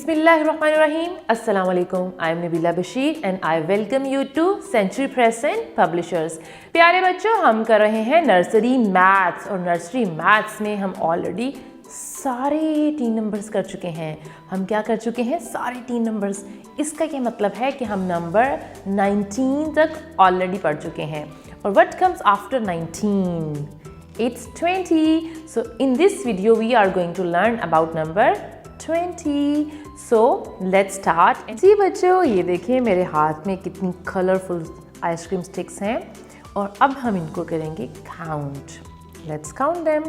Bismillahirrahmanirrahim. Assalamu alaikum. I am Nabila Bashir and I welcome you to Century Press and Publishers. प्यारे बच्चों, हम कर रहे हैं नर्सरी मैथ्स और नर्सरी मैथ्स में हम ऑलरेडी सारे 3 नंबर्स कर चुके हैं। हम क्या कर चुके हैं? सारे 3 नंबर्स। इसका क्या मतलब है कि हम नंबर 19 तक ऑलरेडी पढ़ चुके हैं। और what comes after 19? It's 20. So in this video we are going to learn about number 20. So let's start. जी बच्चों, ये देखिए मेरे हाथ में कितनी कलरफुल आइसक्रीम स्टिक्स हैं और अब हम इनको करेंगे count. Let's count them.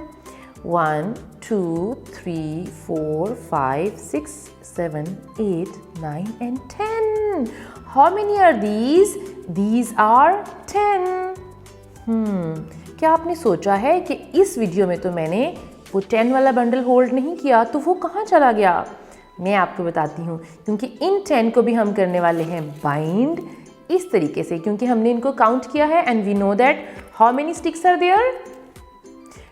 1 2 3 4 5 6 7 8 9 and 10. How many are these? These are 10. क्या आपने सोचा है कि इस वीडियो में तो मैंने वो 10 वाला बंडल होल्ड नहीं किया, तो वो कहाँ चला गया? मैं आपको बताती हूँ, क्योंकि इन 10 को भी हम करने वाले हैं बाइंड इस तरीके से, क्योंकि हमने इनको काउंट किया है and we know that how many sticks are there?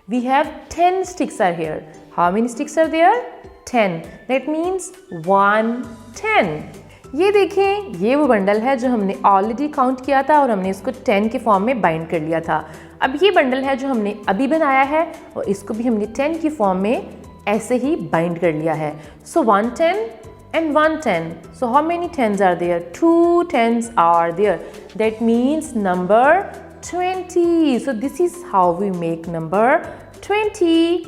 We have 10 sticks are here. How many sticks are there? 10. That means 1 10. ये देखें, ये वो बंडल है जो हमने ऑलरेडी काउंट किया था और हमने इसको 10 के फॉर्म में बाइंड कर लिया था. अब ये बंडल है जो हमने अभी बनाया है और इसको भी हमने 10 की फॉर्म में ऐसे ही बाइंड कर लिया है. सो 1 10 and 1 10. So how many 10s are there? 2 10s are there. That means number 20. So this is how we make number 20.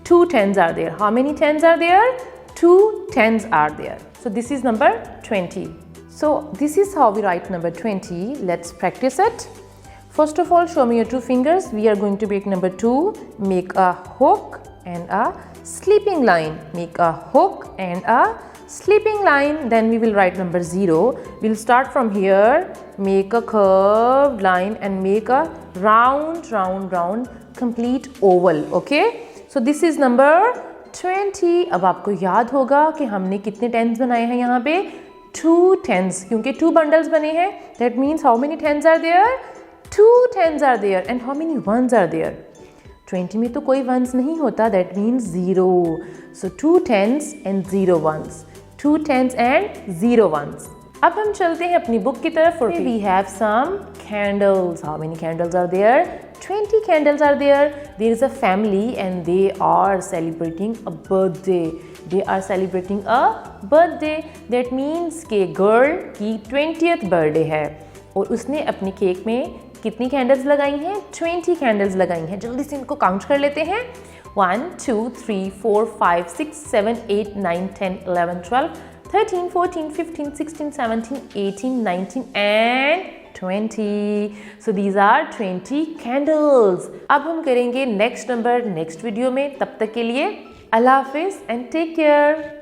2 10s are there. How many 10s are there? 2 10s are there. So this is number 20. So this is how we write number 20. Let's practice it. First of all, show me your 2 fingers. We are going to make number 2. Make a hook and a sleeping line. Make a hook and a sleeping line. Then we will write number 0. We'll start from here. Make a curved line and make a round complete oval. Okay? So this is number 20. अब आपको याद होगा कि हमने कितने 10s बनाए हैं यहाँ पे? 2 10s, क्योंकि 2 बंडल्स बने हैं. That means how many 10s are there? 2 10s are there. And how many 1s are there? 20 में तो कोई 1s नहीं होता. That means 0. So 2 10s and 0 1s. 2 10s and 0 1s. अब हम चलते हैं अपनी बुक की तरफ. We have some candles. How many candles are there? 20 candles are there. There is a family and they are celebrating a birthday. They are celebrating a birthday. That means कि girl की 20th birthday है और उसने अपने cake में कितनी candles लगाई हैं? 20 कैंडल्स लगाई हैं. जल्दी से इनको काउंट कर लेते हैं. 1 2 3 4 5 6 7 8 9 10 11 12 13 14 15 16 17 18 19 and 20. So these are 20 candles. अब हम करेंगे नेक्स्ट नंबर नेक्स्ट वीडियो में. तब तक के लिए अल्लाह हाफिज़ एंड टेक केयर.